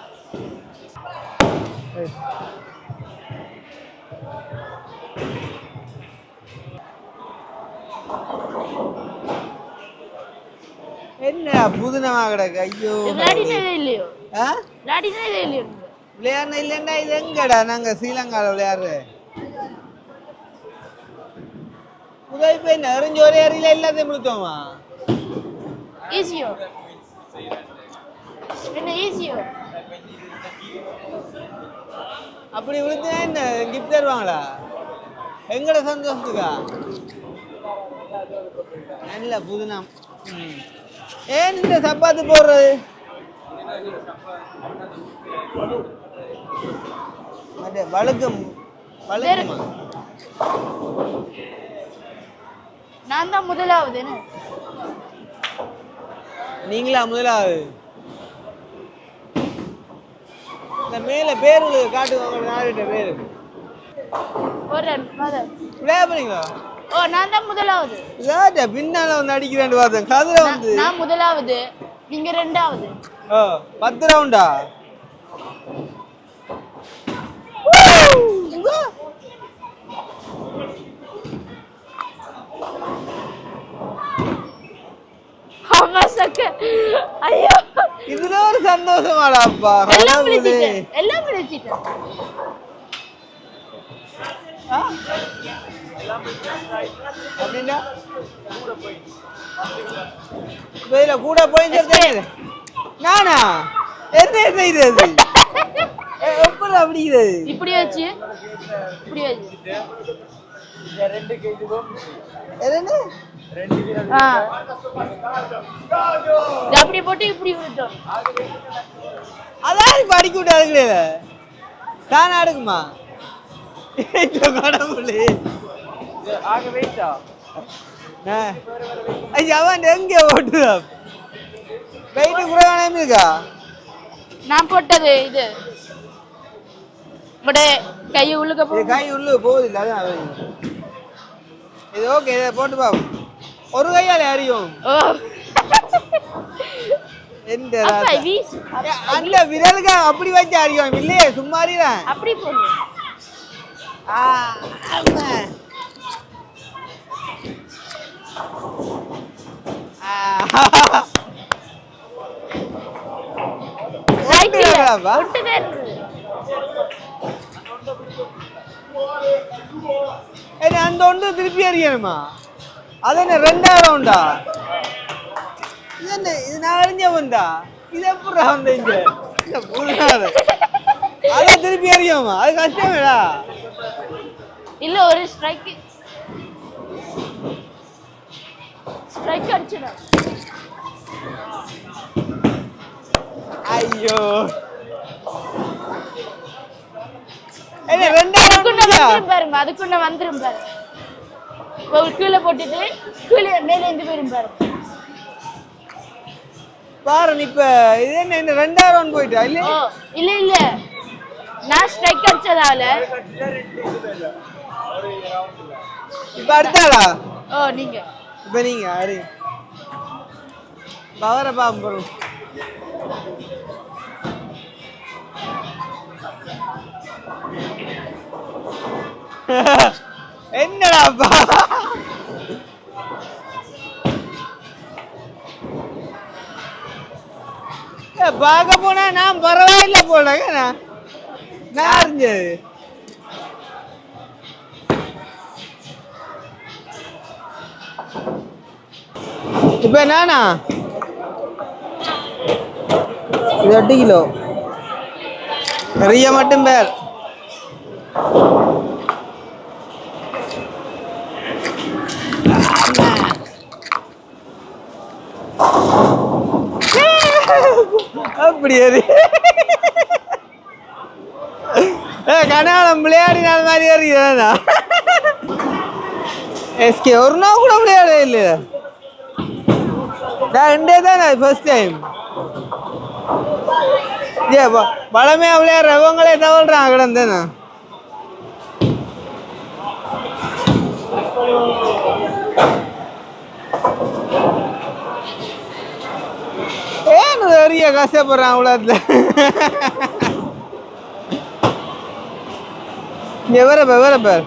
என்னடா புதுனமா கிடக்கு? ஐயோ விளையாடினதே இல்லையோ? ஆ? விளையாடினதே இல்லையோ? விளையாடுன இல்லைன்னா இது எங்கடா நாங்க ஸ்ரீலங்காவில் விளையாடுற உதவி போய் நெறிஞ்ச ஒரே அறியில எல்லாத்தையும் முடித்தோமா? ஈஸியோ? என்ன ஈஸியோ? அப்படி விழுந்துனா என்ன கிஃப்ட் தருவாங்களா? எங்கட சந்தோஷத்துக்கா? நல்ல புதுனம். ஏன் இந்த சப்பாத்து போடுறது? வழுக்கும் வழுக்குமா? நான் தான் முதலாவது. நீங்களா முதலாவது? இந்த மேல பேரு காட்டுவாங்க. நாலுகிட்ட பேரு விளையாடுறீங்களா? ஓ நான் தான் முதலாவது. பின்னால வந்து அடிக்கிறேன் பார்த்தேன். கதிர வந்து நான் முதலாவது, நீங்க ரெண்டாவது. 10 ரவுண்டா? ஐயோ இதுல ஒரு சந்தோஷமாடாப்பா. எல்லாம் விளைச்சிட்டேன். எல்லாம் விளைச்சிட்டேன். அப்படின்னா கூட போய் நானா என்ன செய்யறது? எப்படி அப்படிங்கிறது? இப்படி வச்சு இப்படி வச்சு அப்படி போட்டு இப்படி விட்டோம். அதான் இப்ப அடிக்க விட்டாரு. தானே அடுக்குமா? கடவுளே அவன் எங்க ஓட்டுதா? வெயிட்டு குறைவான இருக்கா? நான் போட்டது இது கை உள்ளுக்க கை உள்ளு போகுது இல்ல. அதான் இது ஓகே. இதை போட்டு பாப்போம். ஒரு கையால அறியும் அந்த விரலுக்கு அப்படி வச்சு அறியும் இல்லையே சும்மாரிதான் அப்படி போடு. அந்த ஒன்று திருப்பி அறியணுமா? அது என்ன 2ஆவது ரவுண்டா? இது என்ன? இது நான் அறிஞ்ச வந்தா இது எப்படி வந்த இங்க? அதை திருப்பி அறியுமா? அது கஷ்டமேடா. இல்ல ஒரு ஸ்ட்ரைக் அடிச்சிடும். ஐயோ என்ன 2ஆவது பாருங்க. அதுக்குள்ள வந்துரும் பாருங்க. கீழே போட்டுட்டு கீழே மேல இருந்து போயிரும் பாருங்க. பாரு இப்ப இது என்ன 2ஆவது ரவுண்ட் போயிட்டா? இல்ல இல்ல இல்ல நான் ஸ்ட்ரைக் அடிச்சதால இப்ப அடுத்தாடா. நீங்க இப்ப நீங்க அடி பவர பாம்பரும். என்னடாப்பா பார்க்க போனா நான் பரவாயில்ல போல நான் அறிஞ்சது. இப்போ என்னண்ணா இது 8 கிலோ நிறைய மட்டும் பேர் அப்படி கனாலம் விளையாடினால் மாதிரி வருகிறதா எஸ்கே ஒரு நாள் கூட விளையாட இல்லையா ரெண்டே தான் ஃபர்ஸ்ட் டைம் ஏ பழமையா விளையாடுறவங்களே தவழ்றாங்க கிடந்தேண்ணா ஏன்னு நிறைய கஷ்டப்படுறான் உலகத்துல வேற பேர்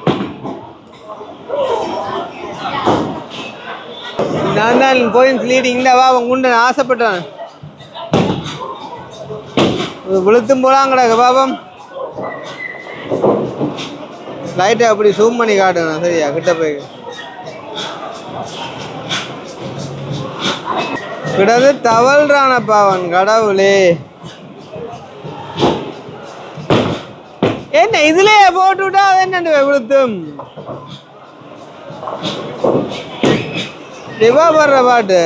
நான் தான் போயின்ஸ் லீடிங் இந்த வா அவன் குண்டு ஆசைப்பட்டான் விழுத்தும் போலாம் கிடக்கு பாபம் லைட்டை அப்படி ஜூம் பண்ணி காட்டுங்க சரியா கிட்ட போய் கிடந்து தவழ்றானப்பா அவன் கடவுளே என்ன இதுலயே போட்டு விட்டா அது என்ன விழுத்தும் சிவா படுற பாட்டு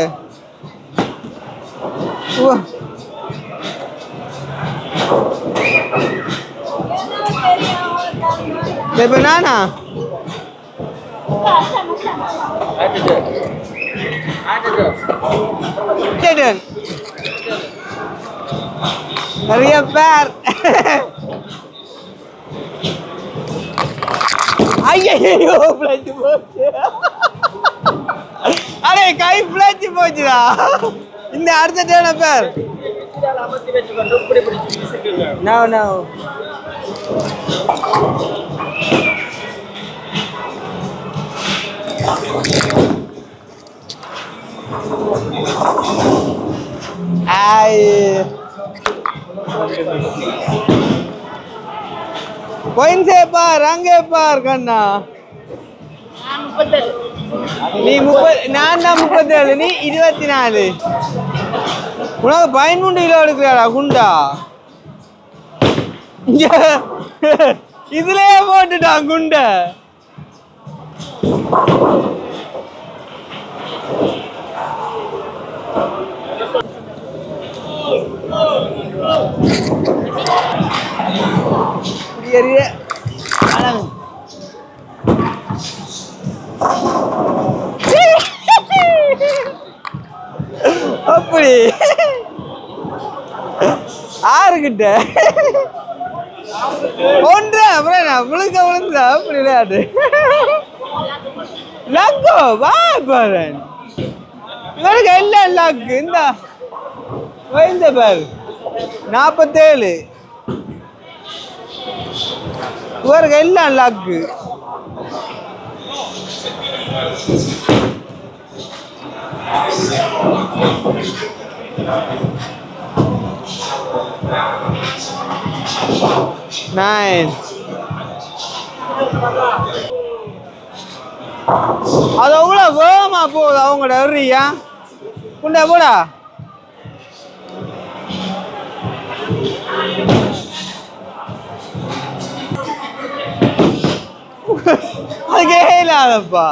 இப்ப நானா நிறைய பேர் ஐயோ பிழைச்சு போச்சு அரே கை பிழைச்சு போச்சுடா இந்த அடுத்த பேர் No. Poin separ, angge par kanna. Ni 30, நான் 37, நீ 24. உனக்கு 13 கிலோ எடுக்கறடா குண்டா. இதுலயே போட்டுட்டான் குண்டை. Iya. Alang. அப்படி ஆறுகிட்ட ஒன்று அப்புறம் முழுக்க விழுந்தா அப்படி விளையாடு லக்கோ வா பாரு இவருக்கு எல்லாம் லக்கு இந்த பாரு 47 இவருக்கு எல்லாம் லக்கு Nice. அது அவ்வளோ வேகமா போகுது அவங்களோட எறியா குண்டா போடா அது கேளாதப்பா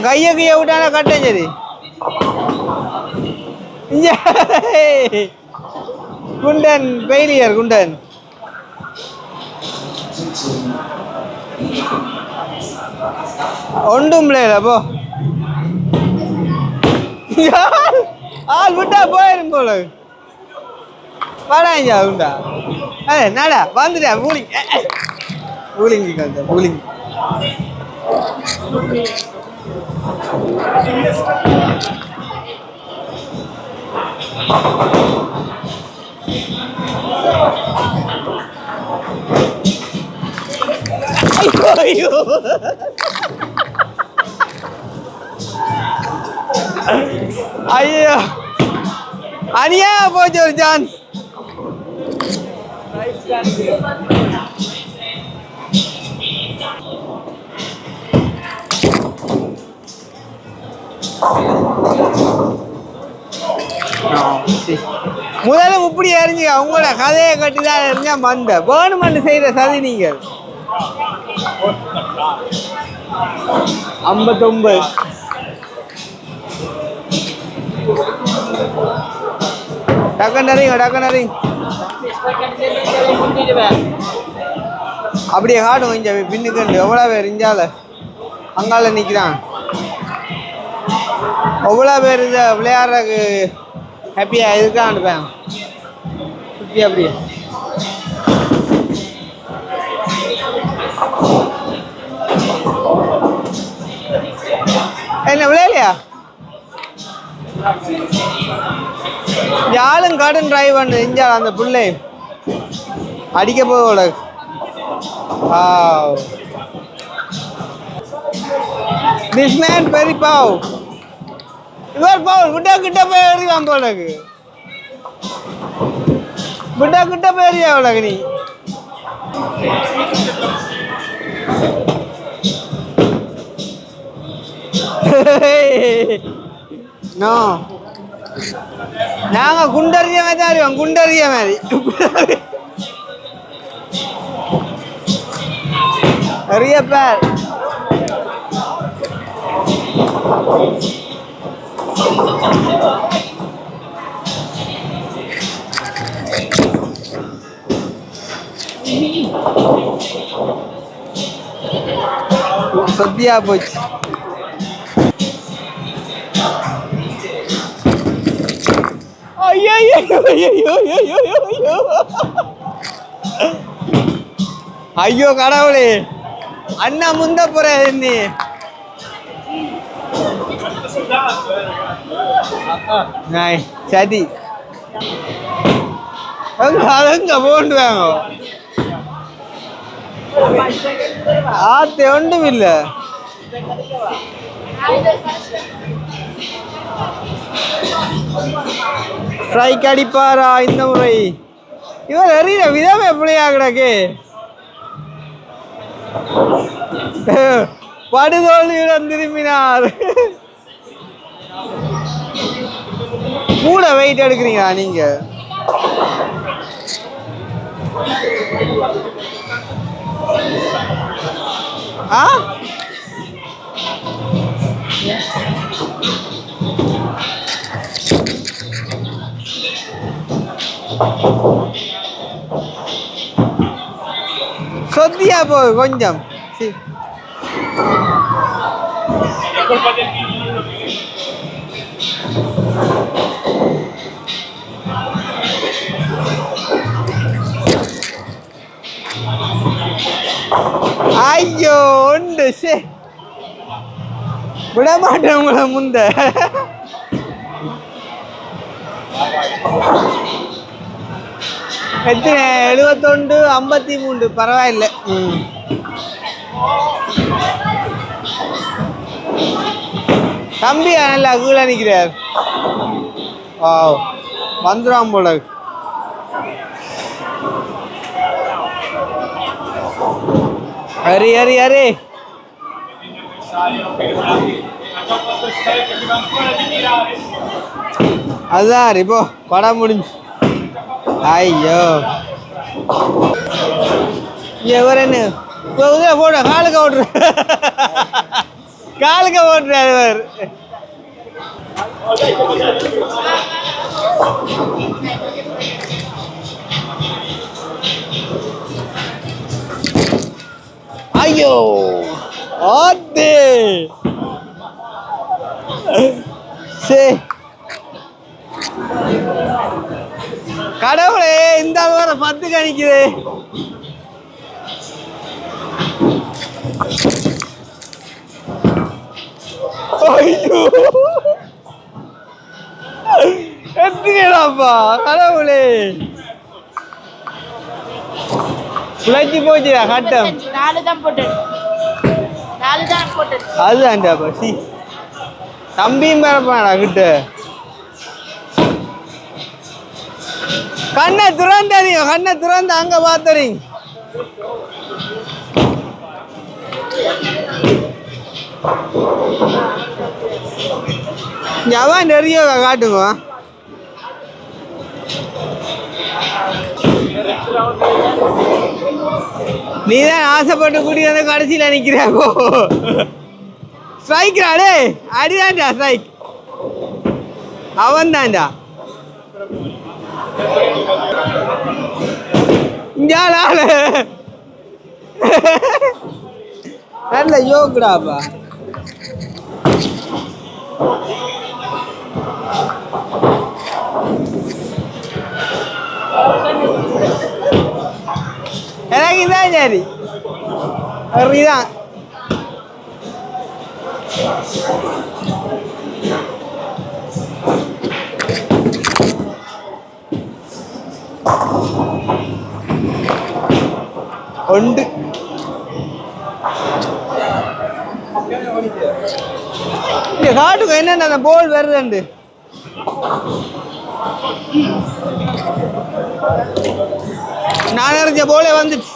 கையை விட்டானா கட்டேன் சரி குண்டன் பெயிலியர் குண்டன் ஒன்றும் இல்லைல போ ஆள் விட்டா போயிடும் போல வாடா உண்டா அதே நாடா வந்துட்டா பூலிங் பூலிங் ஐயோ ஐயோ அனியா போச்சு ஒரு சான்ஸ் முதல்ல இப்படி அறிஞ்சு அவங்களோட கதையை கட்டிதான் எறிஞ்சா மந்த கவர்மெண்ட் செய்யற சதி நீங்கள் 59 டக்கண்டரி அப்படியே காட்டும் கொஞ்சம் பின்னுக்கண்டு எவ்வளோ பேர் இஞ்சால அங்கால நிற்கிறான் எவ்வளோ பேர் இதை விளையாடுறதுக்கு ஹாப்பியாக இருக்கான் அனுப்பேன் சுற்றி அப்படியே என்ன விளையாடலையா யாரும் கார்டன் டிரைவ் பண்ணு இஞ்சால் அந்த பிள்ளை அடிக்க போக திஸ் மேன் பெரி பாவ் இவர் பாவ் விட்டா கிட்ட போய் எறிவான் போலக்கு விட்டா கிட்ட போய் எறியா போலக்கு நீ நோ நாங்க குண்டறிய மாதிரி தான் அறிவோம் குண்டறிய மாதிரி நிறைய பேர் சத்தியா போச்சு ஐயோ கடவுளே அண்ணா முந்த போற நீ சதி அதங்க போண்டு வாங்க ஆத்து ஒன்றும் இல்ல ஸ்ட்ரைக் அடிப்பாரா இந்த முறை இவர் அறிய விதம் எப்படியா கிடக்கு படுதோல்வியுடன் திரும்பினார் கூட வெயிட் எடுக்கிறீங்களா நீங்க ஆ சொத்தியா போ கொஞ்சம் ஐயோ உண்டு விட மாட்டேன் உங்களை முந்த எத்தனை 71 53 பரவாயில்லை தம்பியா நல்லா கீழே நிற்கிறார் வந்துடும் போல ஹரி ஹரி ஹரி அதுதான் இப்போ படம் முடிஞ்சு ஐயோ இவர் என்ன இப்போ போட காலுக்கு ஓட்டுற காலுக்கு ஓட்டுறாரு இவர் ஐயோ ஆத்தே சரி கடவுளே இந்த வர 10 கணிக்குது ஐயோ எத்தனைடாப்பா கடவுளே குழச்சி போச்சுடா கட்டம் 4 தான் போட்டு அதுதான்டாப்பா சி தம்பியும் பிறப்பாடா கிட்ட கண்ணை திறந்தீங்க, கண்ணை திறந்து அங்க பாத்துறீங்க. ஜவான் நிறைய காட்டுங்க. நீதான் ஆசைப்பட்டு கூட்டி வந்து கடைசியில் நிற்கிறாங்கோ. ஸ்ட்ரைக்ராடே, அடிதான்டா ஸ்ட்ரைக். அவன் தான்டா இங்கால நல்ல யோகுடாப்பா. எனக்கு இதான் சரி, இதான் ഉണ്ട്. காட்டுங்க என்னென்ன அந்த போல் வருதுண்டு. நான் நினைச்ச போலே வந்துட்டு.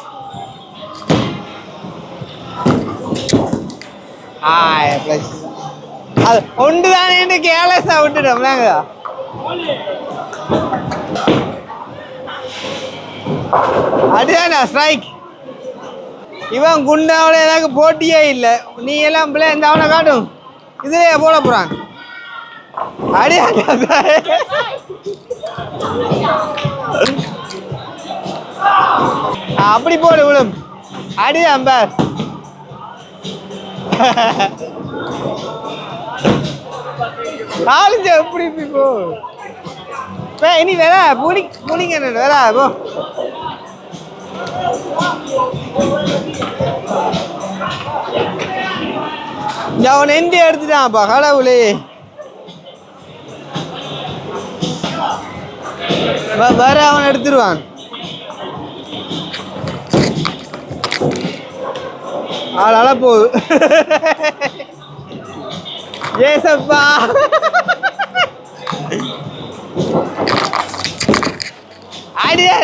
அது ஒன்று தானே கேர்லெஸ்ஸா விட்டுட்டோம். அடிதானா ஸ்ட்ரைக். இவன் குண்டாவோட எனக்கு போட்டியே இல்லை. நீ எல்லாம் பிள்ளை இந்த அவனை காட்டும் இதுலயே போட போறான். அடியாண்டா அப்படி போடு விழும். அடிதான் பார். காலேஜ் எப்படி போ இனி வேற புளிங்க வேற போ. அவன் எந்த எடுத்துட்டான்ப்பா கடவுளே. வேற அவன் எடுத்துருவான். ஆள் அழப்போகுது. ஏசப்பா அடியா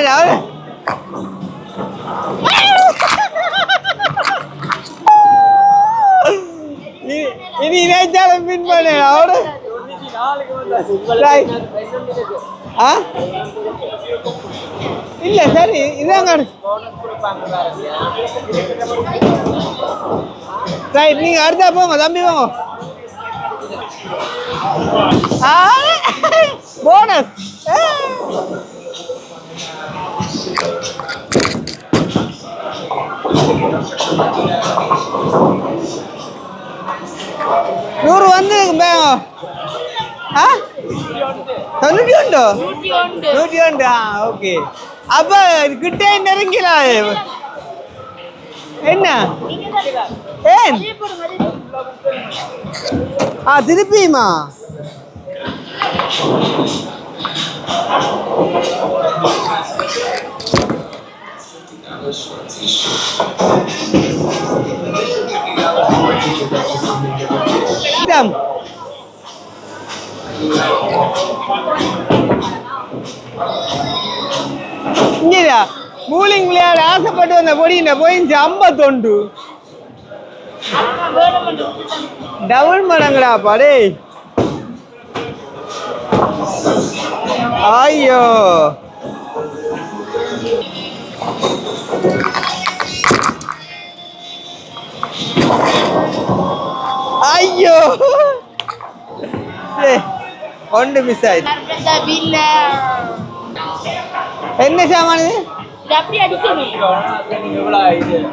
இனி நினைச்சாலும் பின் பண்ண அவரு. இல்ல சரி இதாங்க ரைட். நீங்க அடுத்தா போங்க தம்பி போங்க. போனஸ் நூறு வந்து 91 101. ஓகே அப்ப கிட்டே நெருங்கிலாம் என்ன ஏன் திருப்பியுமா? இங்கேயா மூலிங் விளையாட ஆசைப்பட்டு வந்த பொடியின போயிடுச்சு 51. டபுள் மடங்கடா பாடே. ஐயோ ஐயோ ஒன்று மிஸ் ஆயிடுச்சு. என்ன சாமானு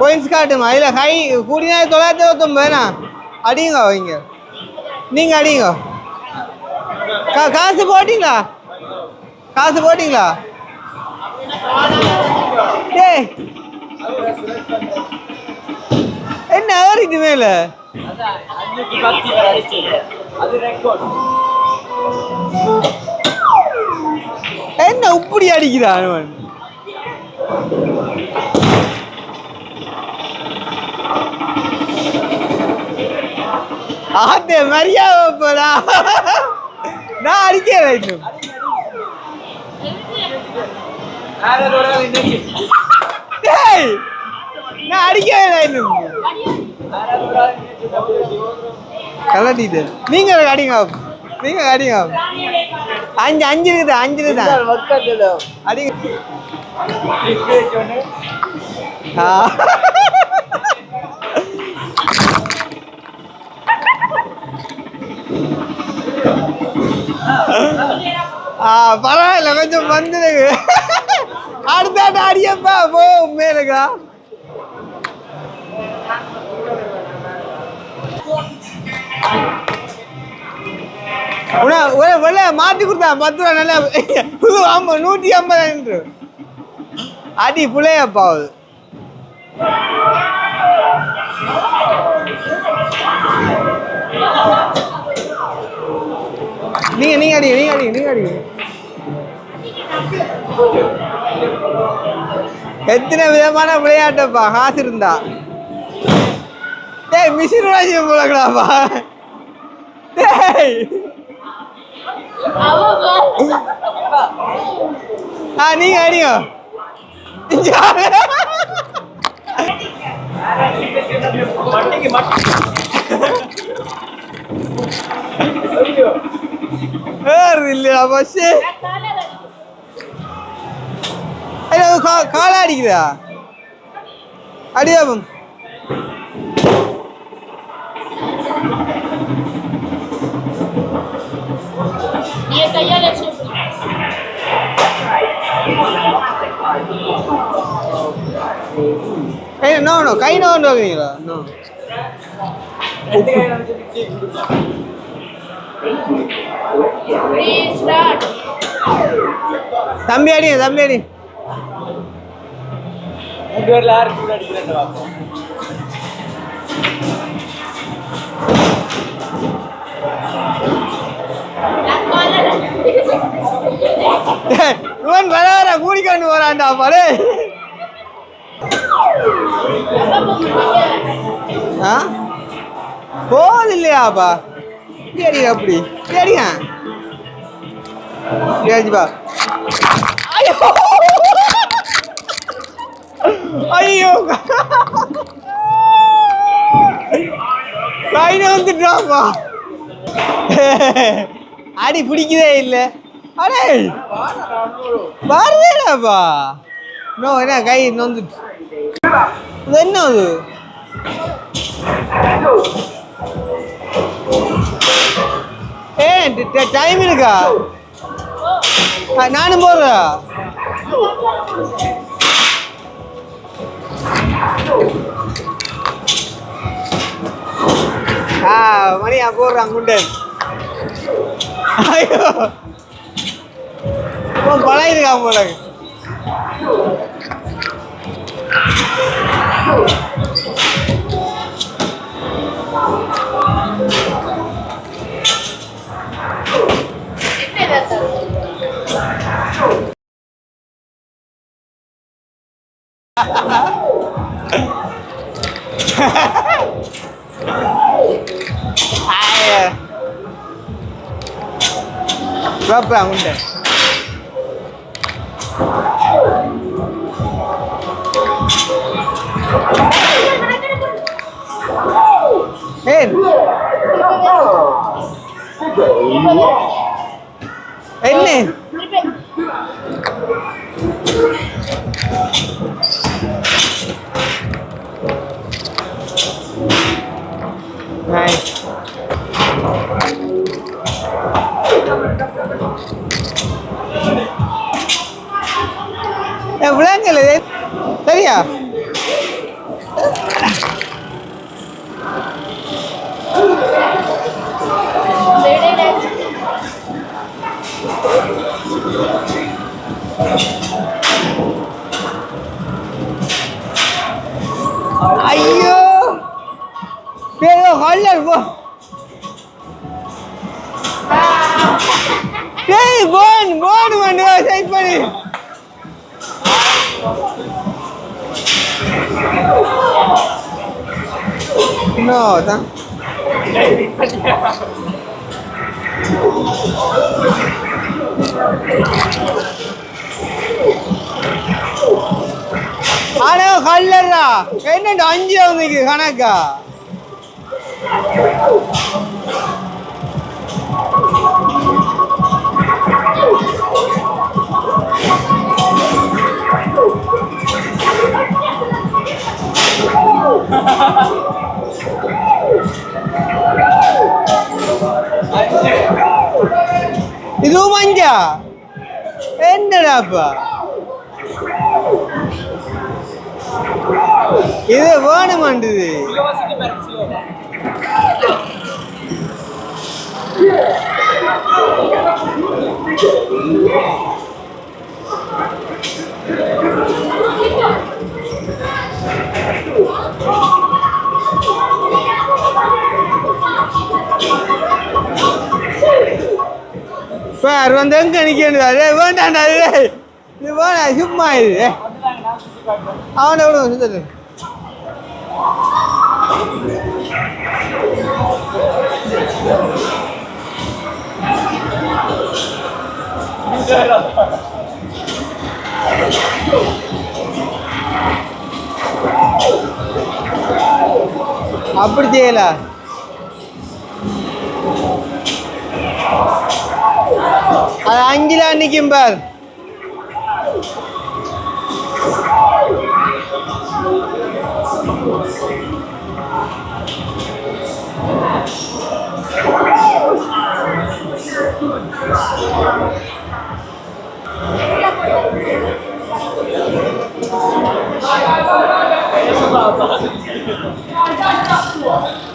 பாயிண்ட்ஸ் காட்டுமா? இல்ல கை கூடினா 929 அடிங்க வைங்க. நீங்க அடிங்க. காசு போட்டீங்களா? காசு போட்டீங்களா? டேய் என்ன ஏறிட்டு மேல என்ன இப்படி அடிக்கிறான்? ஆத்தே மரியா போடா. நான் அடிக்கிறேன். டேய் நான் அடிக்கவே இன்னும் கலட்டிட்டு நீங்க அடிங்க நீங்க அடிங்க 5 இருக்குது 5 இருக்குது அடிங்க பரவாயில்ல கொஞ்சம் வந்துடுங்க அடுத்த அடியப்பா போ மேலுக்கா மாத்தி கொடுத்தா 10 ரூபா நல்லா புது 150 அடி புள்ளையப்பா அது நீங்க அடிங்க எத்தனை விதமான விளையாட்டப்பா காசு இருந்தா டேய் மிஷின் வாங்கி போலக்கடாப்பா டேய் நீங்க அடிங்க இல்லையா பஸ் கால அடிக்குதா அடியாபம் நோ கை நோண்டு வாங்குறீங்களா நோ தம்பி அடி இவன் வர கூடிக்கொண்டு வரான்டா பாரு போகுது இல்லையாப்பா அடிங்க அப்படி அடிங்க கேஜிப்பா ஐயோ ஐயோ கையில வந்துட்டாப்பா அடி பிடிக்கதே இல்லை அடே வரலப்பா நோ என்ன கை நொந்துட்டு என்ன அது டைம் இருக்கா நானும் போடுறா மணியா போடுறான் குண்டன் ஐயோ பழகிருக்கா போல berapa udah ini nice விளங்கல சரியா ஐயோ பேரோ ஹாலர் போ டேய் போன் வந்து சைட் பண்ணி no ta கல்லறா என்ன 5 வந்துக்கு கணக்கா இதுவும் 5 என்னடாப்பா இது வேணுமாண்டுது பேர் வந்து எங்க நிக்கிறது வேண்டாண்டா இது வேணா சும்மா இது அவனை விட சுத்தது அப்படி செய்யல அது 5 நிக்கும் பார் Gracias.